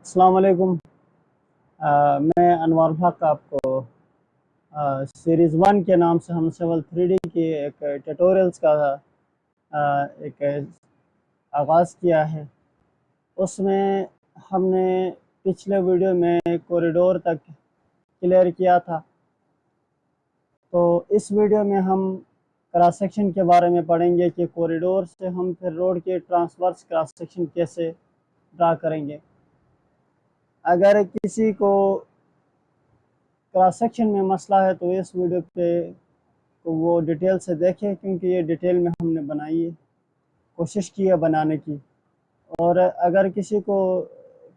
अस्सलाम वालेकुम। मैं अनवर हक आपको सीरीज़ वन के नाम से हम सिविल 3D की एक ट्यूटोरियल्स का एक आगाज़ किया है। उसमें हमने पिछले वीडियो में कॉरिडोर तक क्लियर किया था। तो इस वीडियो में हम क्रॉस सेक्शन के बारे में पढ़ेंगे कि कॉरिडोर से हम फिर रोड के ट्रांसवर्स क्रॉस सेक्शन कैसे ड्रा करेंगे। अगर किसी को क्रॉस सेक्शन में मसला है तो इस वीडियो पे तो वो डिटेल से देखें, क्योंकि ये डिटेल में हमने बनाई है, कोशिश की है बनाने की। और अगर किसी को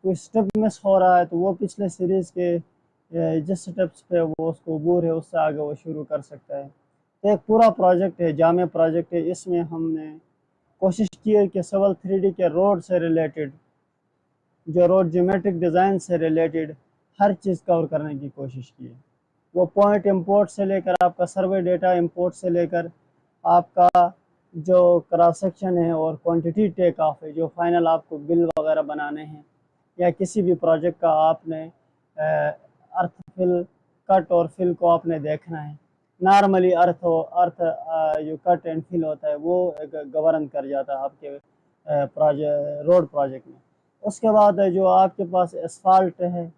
कोई स्टेप मिस हो रहा है तो वो पिछले सीरीज़ के जिस स्टेप्स पे वो उसको अबूर है उससे आगे वो शुरू कर सकता है। तो एक पूरा प्रोजेक्ट है, जामे प्रोजेक्ट है। इसमें हमने कोशिश की है कि सिविल 3D के रोड से रिलेटेड, जो रोड ज्योमेट्रिक डिज़ाइन से रिलेटेड हर चीज़ कवर करने की कोशिश की है। वो पॉइंट इंपोर्ट से लेकर आपका सर्वे डेटा इंपोर्ट से लेकर आपका जो क्रॉस सेक्शन है और क्वांटिटी टेक ऑफ है, जो फाइनल आपको बिल वगैरह बनाने हैं, या किसी भी प्रोजेक्ट का आपने अर्थ फिल कट और फिल को आपने देखना है। नॉर्मली अर्थ जो कट एंड फिल होता है वो गवर्न कर जाता है आपके रोड प्रोजेक्ट में। उसके बाद जो आपके पास एसफाल्ट है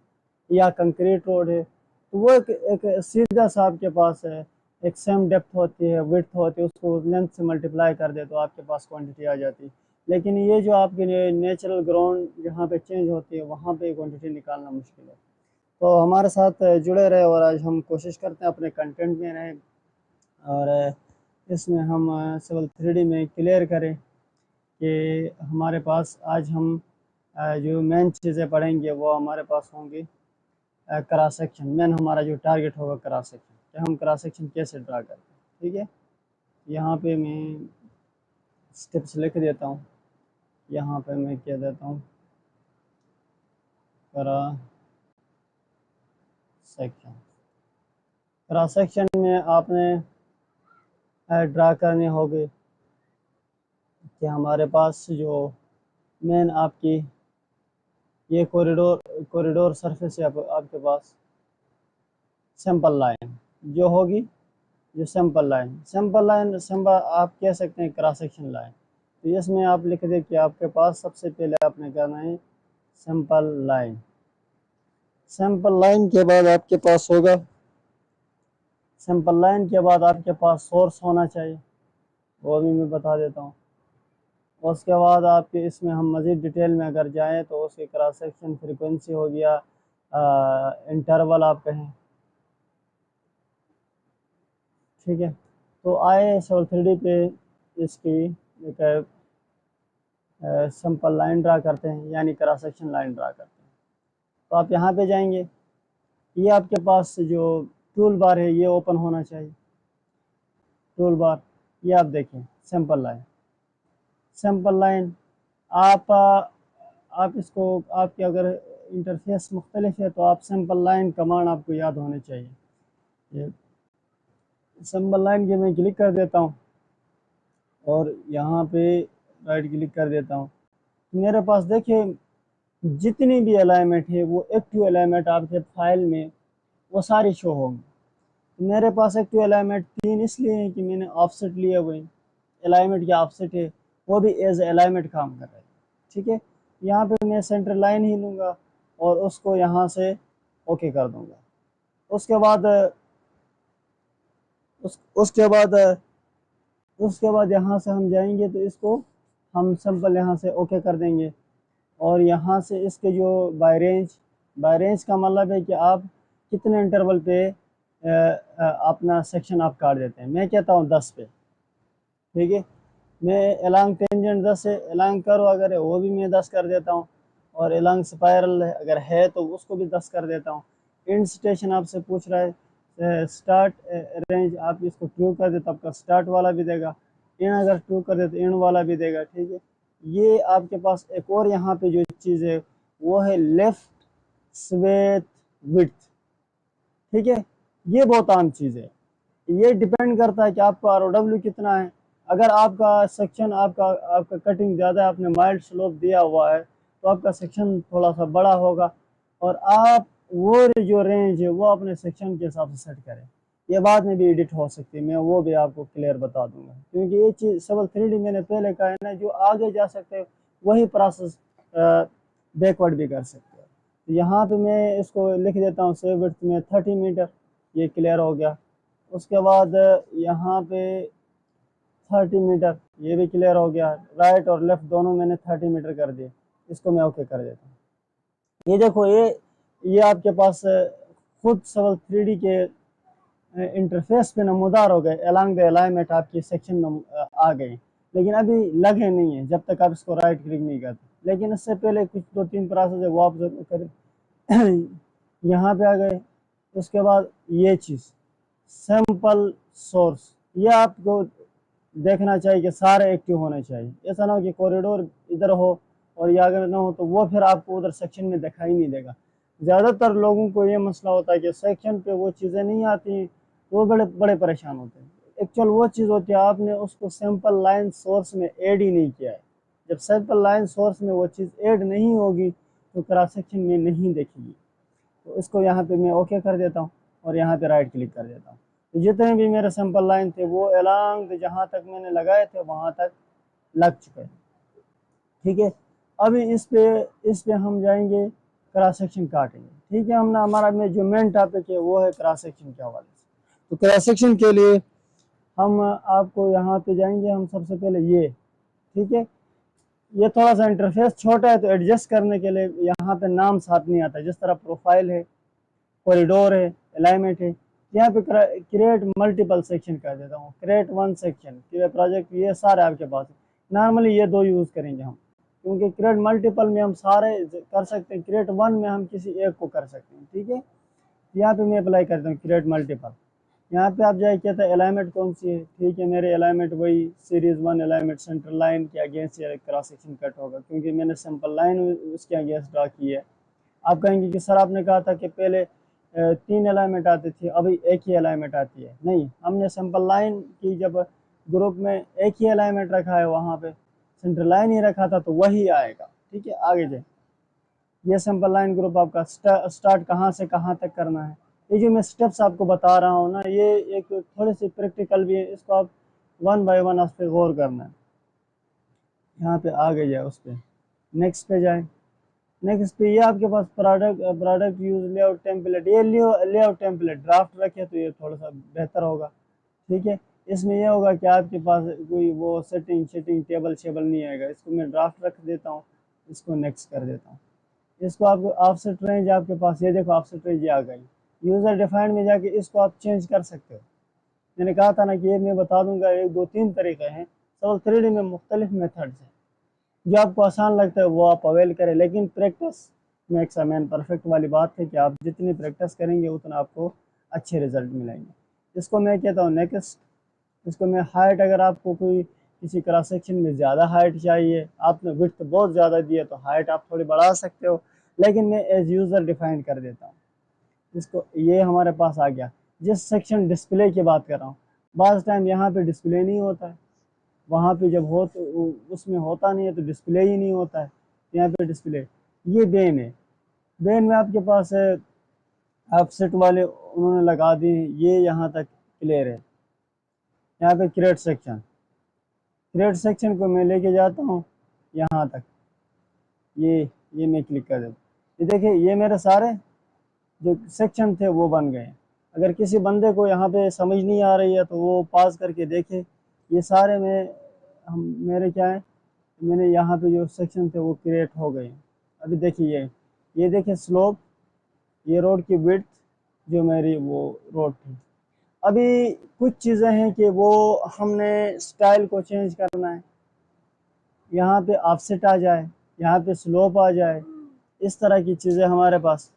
या कंक्रीट रोड है, तो वो एक सीधा सा आपके पास है, एक सेम डेप्थ होती है, विड्थ होती है, उसको लेंथ से मल्टीप्लाई कर दे तो आपके पास क्वांटिटी आ जाती है। लेकिन ये जो आपके लिए नेचुरल ग्राउंड जहाँ पे चेंज होती है वहाँ पे क्वांटिटी निकालना मुश्किल है। तो हमारे साथ जुड़े रहे और आज हम कोशिश करते हैं अपने कंटेंट में रहें और इसमें हम सिविल 3D में क्लियर करें कि हमारे पास आज हम जो मेन चीज़ें पढ़ेंगे वो हमारे पास होंगी क्रॉस सेक्शन। मेन हमारा जो टारगेट होगा क्रॉस सेक्शन, कि हम क्रॉस सेक्शन कैसे ड्रा करते हैं। ठीक है, यहाँ पे मैं स्टेप्स लिख देता हूँ। यहाँ पे मैं कह देता हूँ क्रॉस सेक्शन। क्रॉस सेक्शन में आपने ड्रा करने होंगे कि हमारे पास जो मेन आपकी ये कॉरिडोर सरफेस है आपके पास सिंपल लाइन जो होगी, जो सिंपल आप कह सकते हैं क्रॉस सेक्शन लाइन। तो इसमें आप लिख दें कि आपके पास सबसे पहले आपने करना है सिंपल लाइन। सिंपल लाइन के बाद आपके पास होगा, सिंपल लाइन के बाद आपके पास सोर्स होना चाहिए, वो भी मैं बता देता हूँ। उसके बाद आपके इसमें हम मज़ीद डिटेल में अगर जाएँ तो उसके क्रॉस सेक्शन फ्रीक्वेंसी हो गया, इंटरवल आप कहें। ठीक है, तो आए सिविल 3D पे इसकी एक सिंपल लाइन ड्रा करते हैं, यानी क्रॉस सेक्शन लाइन ड्रा करते हैं। तो आप यहाँ पे जाएंगे, ये आपके पास जो टूल बार है ये ओपन होना चाहिए। टूल बार ये आप देखें, सिंपल लाइन आप इसको, आपके अगर इंटरफेस मुख्तलिफ है तो आप सिंपल लाइन कमांड आपको याद होने चाहिए। ये सिंपल लाइन के मैं क्लिक कर देता हूँ और यहाँ पे राइट क्लिक कर देता हूँ। तो मेरे पास देखिए जितनी भी अलाइनमेंट है वो एक्टिव अलाइनमेंट आपके फाइल में वो सारी शो होंगी। तो मेरे पास एक्टिव अलाइनमेंट 3 इसलिए है कि मैंने ऑफसेट लिए हुए हैं, अलाइनमेंट की ऑफसेट है, वो भी एज अलाइनमेंट काम कर रहे हैं। ठीक है, यहाँ पे मैं सेंटर लाइन ही लूँगा और उसको यहाँ से ओके कर दूँगा। उसके बाद उसके बाद यहाँ से हम जाएंगे तो इसको हम सिंपल यहाँ से ओके कर देंगे। और यहाँ से इसके जो बाय रेंज का मतलब है कि आप कितने इंटरवल पे अपना सेक्शन आप काट देते हैं। मैं कहता हूँ 10 पे। ठीक है, मैं एलॉन्ग टेंजेंट 10 है, एलॉन्ग कर्व अगर है वो भी मैं 10 कर देता हूँ, और एलॉन्ग स्पायरल अगर है तो उसको भी 10 कर देता हूँ। इंड स्टेशन आपसे पूछ रहा है, स्टार्ट रेंज आप इसको ट्रू कर दे तो आपका स्टार्ट वाला भी देगा, इन अगर ट्रू कर दे तो इन वाला भी देगा। ठीक है, ये आपके पास एक और यहाँ पे जो चीज़ है वो है लेफ्ट स्वेथ विड्थ। ठीक है, ये बहुत आम चीज़ है। ये डिपेंड करता है कि आपका ROW कितना है। अगर आपका सेक्शन आपका कटिंग ज़्यादा है, आपने माइल्ड स्लोप दिया हुआ है, तो आपका सेक्शन थोड़ा सा बड़ा होगा, और आप वो जो रेंज है वो अपने सेक्शन के हिसाब से सेट करें। ये बाद में भी एडिट हो सकती है, मैं वो भी आपको क्लियर बता दूंगा, क्योंकि ये चीज़ सिविल 3D मैंने पहले कहा है ना, जो आगे जा सकते हैं वही प्रोसेस बैकवर्ड भी कर सकते हैं। तो यहाँ पे मैं इसको लिख देता हूँ सेव विड्थ में 30 मीटर, ये क्लियर हो गया। उसके बाद यहाँ पे 30 मीटर, ये भी क्लियर हो गया। राइट और लेफ्ट दोनों मैंने 30 मीटर कर दिए, इसको मैं ओके कर देता हूँ। ये देखो, ये आपके पास खुद सिविल 3D के इंटरफेस पे नमूदार हो गए, अलोंग द अलाइनमेंट आपकी सेक्शन आ गई, लेकिन अभी लगे नहीं है जब तक आप इसको राइट क्लिक नहीं करते। लेकिन इससे पहले कुछ 2-3 प्रोसेस है वो आप जरूर करें। यहाँ पे आ गए। उसके बाद ये चीज़ सैंपल सोर्स, ये आपको देखना चाहिए कि सारे एक्टिव होने चाहिए। ऐसा ना हो कि कॉरिडोर इधर हो और ये अगर ना हो तो वो फिर आपको उधर सेक्शन में दिखाई नहीं देगा। ज़्यादातर लोगों को ये मसला होता है कि सेक्शन पे वो चीज़ें नहीं आती, वो बड़े बड़े परेशान होते हैं। एक्चुअल वो चीज़ होती है, आपने उसको सैंपल लाइन सोर्स में ऐड ही नहीं किया है। जब सैंपल लाइन सोर्स में वो चीज़ ऐड नहीं होगी तो क्रॉस सेक्शन में नहीं दिखेगी। तो इसको यहाँ पे मैं ओके कर देता हूँ और यहाँ पे राइट क्लिक कर देता हूँ। तो जितने भी मेरे सैंपल लाइन थे वो अलोंग जहाँ तक मैंने लगाए थे वहाँ तक लग चुके हैं। ठीक है, अभी इस पे हम जाएंगे, क्रॉस सेक्शन काटेंगे। ठीक है, हमने हमारा में जो मेन टॉपिक है वो है क्रॉस सेक्शन के हवाले से। तो क्रॉस सेक्शन के लिए हम आपको यहाँ पे जाएंगे, हम सबसे पहले ये, ठीक है, ये थोड़ा सा इंटरफेस छोटा है तो एडजस्ट करने के लिए यहाँ पे नाम साथ नहीं आता, जिस तरह प्रोफाइल है, कॉरिडोर है, अलाइनमेंट है। यहाँ पे क्रिएट मल्टीपल सेक्शन कर देता हूँ, क्रिएट वन सेक्शन, प्रोजेक्ट, ये सारे आपके पास है। नॉर्मली ये दो यूज़ करेंगे हम, क्योंकि क्रिएट मल्टीपल में हम सारे कर सकते हैं, क्रिएट वन में हम किसी एक को कर सकते हैं। ठीक है, यहाँ पे मैं अप्लाई करता हूँ क्रिएट मल्टीपल। यहाँ पे आप जाए कहता है अलाइनमेंट कौन सी है। ठीक है, मेरे अलाइनमेंट वही सीरीज 1 अलाइनमेंट सेंटर लाइन के अगेंस्ट क्रॉस सेक्शन कट होगा, क्योंकि मैंने सिंपल लाइन उसके अगेंस्ट ड्रा की है। आप कहेंगे कि सर आपने कहा था कि पहले 3 अलाइनमेंट आती थी, अभी एक ही अलाइनमेंट आती है। नहीं, हमने सिंपल लाइन की जब ग्रुप में एक ही अलाइनमेंट रखा है, वहाँ पे सेंटर लाइन ही रखा था, तो वही आएगा। ठीक है, आगे जाए। ये सिंपल लाइन ग्रुप आपका स्टार्ट कहाँ से कहाँ तक करना है। ये जो मैं स्टेप्स आपको बता रहा हूँ ना, ये एक थोड़े से प्रैक्टिकल भी है, इसको आप 1 बाय 1 उस पर गौर करना है। यहाँ पे आगे जाए, उस पर नेक्स्ट पे जाए। नेक्स्ट पे ये आपके पास प्रोडक्ट यूज लेआउट टेम्पलेट, ये लेआउट टेम्पलेट ड्राफ्ट रखे तो ये थोड़ा सा बेहतर होगा। ठीक है, इसमें यह होगा कि आपके पास कोई वो सेटिंग टेबल शेबल नहीं आएगा। इसको मैं ड्राफ्ट रख देता हूँ, इसको नेक्स्ट कर देता हूँ। इसको आपको ऑफसेट रेंज आपके पास, ये देखो ऑफसेट रेंज आ गई। यूज़र डिफाइंड में जाके इसको आप चेंज कर सकते हो। मैंने कहा था ना कि ये मैं बता दूंगा, 1 2 3 तरीके हैं। सिविल 3D में मुख्तलिफ मेथड्स हैं, जो आपको आसान लगता है वो आप अवेल करें, लेकिन practice makes a man perfect वाली बात है कि आप जितनी प्रैक्टिस करेंगे उतना आपको अच्छे रिजल्ट मिलेंगे। इसको मैं कहता हूँ नेक्स्ट। इसको मैं हाइट, अगर आपको कोई किसी क्रॉस सेक्शन में ज़्यादा हाइट चाहिए, आपने विड्थ बहुत ज़्यादा दी है, तो हाइट आप थोड़ी बढ़ा सकते हो, लेकिन मैं एज यूज़र डिफाइन कर देता हूँ इसको। ये हमारे पास आ गया। जिस सेक्शन डिस्प्ले की बात कर रहा हूँ, बाज़ टाइम यहाँ पे डिस्प्ले नहीं होता है, वहाँ पे जब हो तो उसमें होता नहीं है तो डिस्प्ले ही नहीं होता है। यहाँ पे डिस्प्ले, ये बेन है। बेन में आपके पास है ऑफसेट वाले उन्होंने लगा दी, ये यहाँ तक क्लियर है। यहाँ पे क्रिएट सेक्शन को मैं लेके जाता हूँ यहाँ तक, ये मैं क्लिक कर देता हूँ। ये देखिए, ये मेरे सारे जो सेक्शन थे वो बन गए। अगर किसी बंदे को यहाँ पे समझ नहीं आ रही है तो वो पॉज करके देखे। ये सारे मेरे क्या है, मैंने यहाँ पे जो सेक्शन थे वो क्रिएट हो गए। अभी देखिए, ये देखिए स्लोप, ये रोड की विड्थ जो मेरी वो रोड थी। अभी कुछ चीज़ें हैं कि वो हमने स्टाइल को चेंज करना है, यहाँ पे ऑफसेट आ जाए, यहाँ पे स्लोप आ जाए, इस तरह की चीज़ें हमारे पास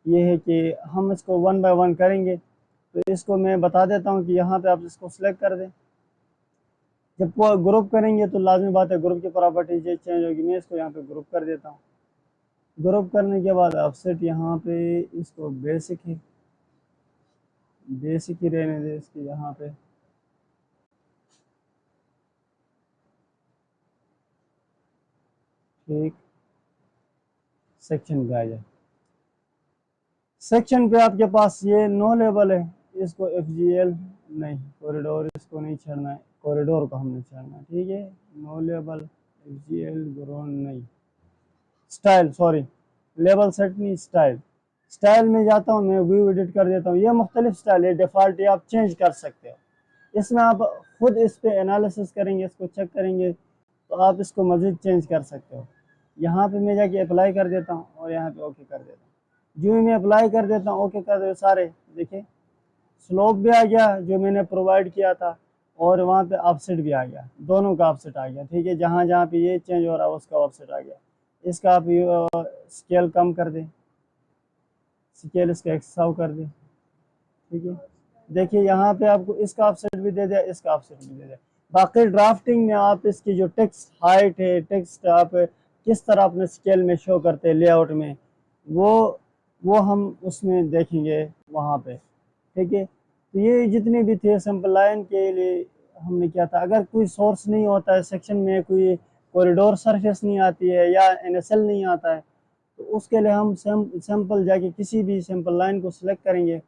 ये है कि हम इसको 1 बाय 1 करेंगे। तो इसको मैं बता देता हूँ कि यहाँ पे आप इसको सिलेक्ट कर दें। जब ग्रुप करेंगे तो लाजमी बात है ग्रुप की प्रॉपर्टीज चेंज होगी। मैं इसको यहाँ पे ग्रुप कर देता हूँ। ग्रुप करने के बाद ऑफसेट यहाँ पे इसको बेसिक ही रहने दे इसकी यहाँ पे। ठीक, सेक्शन पे आ जाए। सेक्शन पे आपके पास ये नो लेवल है, इसको FGL नहीं, कॉरिडोर इसको नहीं छेड़ना है, कॉरिडोर को हमने छेड़ना है, ठीक है। नो लेवल, FGL ग्राउंड नहीं, स्टाइल, सॉरी लेवल सेट नहीं, स्टाइल। स्टाइल में जाता हूँ मैं, व्यू एडिट कर देता हूँ। ये मुख्तलिफ स्टाइल है, डिफ़ॉल्ट ये आप चेंज कर सकते हो। इसमें आप खुद इस पे एनालिसिस करेंगे, इसको चेक करेंगे तो आप इसको मज़ीद चेंज कर सकते हो। यहाँ पे मैं जाके अप्लाई कर देता हूँ और यहाँ पे ओके कर देता हूँ। जो मैं अप्लाई कर देता हूँ, ओके कर देता, सारे देखिए स्लोप भी आ गया जो मैंने प्रोवाइड किया था, और वहाँ पे ऑफसेट भी आ गया, दोनों का ऑफसेट आ गया, ठीक है। जहाँ जहाँ पे ये चेंज हो रहा है उसका ऑफसेट आ गया। इसका आप स्केल कम कर दें, स्केल इसका 100 कर दें, ठीक है। देखिए यहाँ पे आपको इसका ऑफसेट भी दे दिया, इसका ऑफसेट भी दे दिया। बाकी ड्राफ्टिंग में आप इसकी जो टेक्स्ट हाइट है, टेक्स्ट आप किस तरह अपने स्केल में शो करते हैं लेआउट में, वो हम उसमें देखेंगे वहाँ पे, ठीक है। तो ये जितनी भी थे सैंपल लाइन के लिए हमने किया था। अगर कोई सोर्स नहीं होता है सेक्शन में, कोई कॉरिडोर सरफेस नहीं आती है या NSL नहीं आता है, तो उसके लिए हम सैंपल जाके किसी भी सैंपल लाइन को सिलेक्ट करेंगे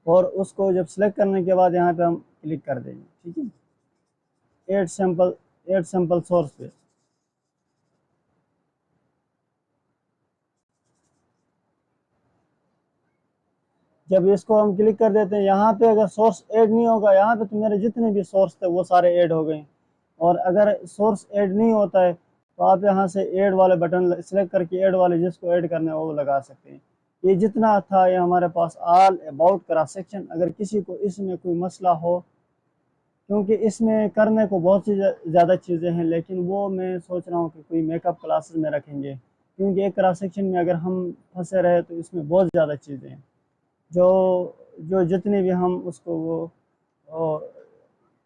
और उसको जब सिलेक्ट करने के बाद यहाँ पे हम क्लिक कर देंगे, ठीक है। ऐड सैंपल सोर्स पे जब इसको हम क्लिक कर देते हैं, यहाँ पे अगर सोर्स ऐड नहीं होगा, यहाँ पे तो मेरे जितने भी सोर्स थे वो सारे ऐड हो गए। और अगर सोर्स ऐड नहीं होता है तो आप यहाँ से ऐड वाले बटन सेलेक्ट करके ऐड वाले जिसको ऐड करना है वो लगा सकते हैं। ये जितना था ये हमारे पास ऑल अबाउट क्रॉस सेक्शन। अगर किसी को इसमें कोई मसला हो, क्योंकि इसमें करने को बहुत सी ज़्यादा चीज़ें हैं, लेकिन वो मैं सोच रहा हूँ कि कोई मेकअप क्लासेस में रखेंगे, क्योंकि एक क्रॉस सेक्शन में अगर हम फंसे रहे तो इसमें बहुत ज़्यादा चीज़ें हैं जो जो जितने भी हम उसको वो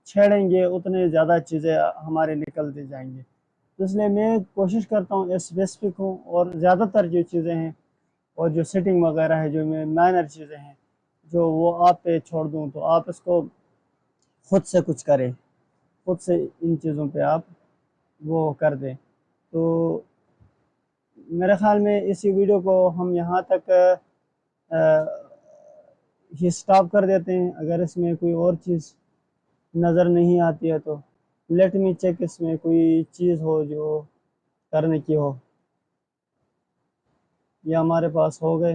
छेड़ेंगे उतने ज़्यादा चीज़ें हमारे निकलती जाएंगी। तो इसलिए मैं कोशिश करता हूँ स्पेसिफिक हूँ, और ज़्यादातर जो चीज़ें हैं और जो सेटिंग वगैरह है, जो मैं माइनर चीज़ें हैं, जो वो आप पे छोड़ दूँ, तो आप इसको खुद से कुछ करें, खुद से इन चीज़ों पे आप वो कर दें। तो मेरे ख़्याल में इसी वीडियो को हम यहाँ तक ही स्टॉप कर देते हैं। अगर इसमें कोई और चीज़ नज़र नहीं आती है तो लेट मी चेक, इसमें कोई चीज़ हो जो करने की हो। ये हमारे पास हो गए।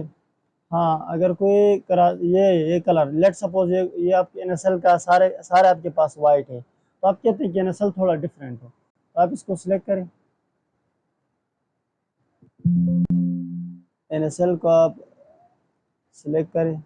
हाँ, अगर कोई करा ये कलर, लेट सपोज ये आपके NSL का सारे सारे आपके पास वाइट है, तो आप कहते हैं कि NSL थोड़ा डिफरेंट हो, तो आप इसको सिलेक्ट करें, NSL को आप सिलेक्ट करें।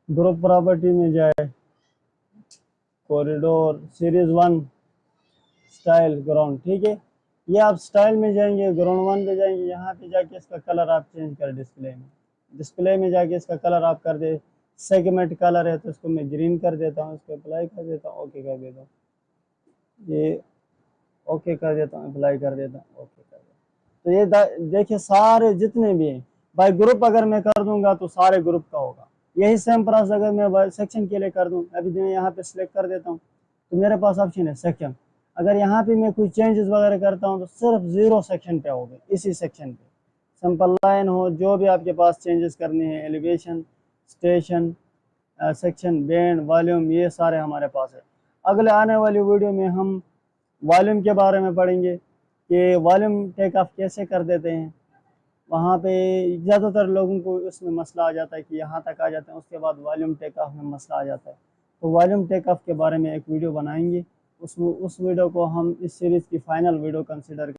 ग्रुप प्रॉपर्टी में जाए, कॉरिडोर सीरीज 1 स्टाइल ग्राउंड, ठीक है। ये आप स्टाइल में जाएंगे, ग्राउंड 1 पे जाएंगे, यहाँ पे जाके इसका कलर आप चेंज करें। डिस्प्ले में जाके इसका कलर आप कर दे। सेगमेंट कलर है तो इसको मैं ग्रीन कर देता हूँ, इसको अप्लाई कर देता हूँ, ओके कर देता हूँ, ये ओके कर देता हूँ, अप्लाई कर देता हूँ, ओके कर देता हूँ। तो ये देखिए सारे जितने भी हैं बाय ग्रुप अगर मैं कर दूंगा तो सारे ग्रुप का होगा। यही सेम प्रोसेस अगर मैं सेक्शन के लिए कर दूँ, अभी मैं यहाँ पे सिलेक्ट कर देता हूँ तो मेरे पास ऑप्शन है सेक्शन। अगर यहाँ पे मैं कोई चेंजेस वगैरह करता हूँ तो सिर्फ 0 सेक्शन पे होगा, इसी सेक्शन पे सिंपल लाइन हो, जो भी आपके पास चेंजेस करने हैं, elevation, station, section, band, volume, ये सारे हमारे पास है। अगले आने वाली वीडियो में हम वॉल्यूम के बारे में पढ़ेंगे कि वॉल्यूम टेक ऑफ कैसे कर देते हैं। वहाँ पे ज़्यादातर लोगों को उसमें मसला आ जाता है कि यहाँ तक आ जाते हैं, उसके बाद वॉल्यूम टेक ऑफ में मसला आ जाता है। तो वॉल्यूम टेक ऑफ के बारे में एक वीडियो बनाएंगे। उस वीडियो को हम इस सीरीज़ की फ़ाइनल वीडियो कंसिडर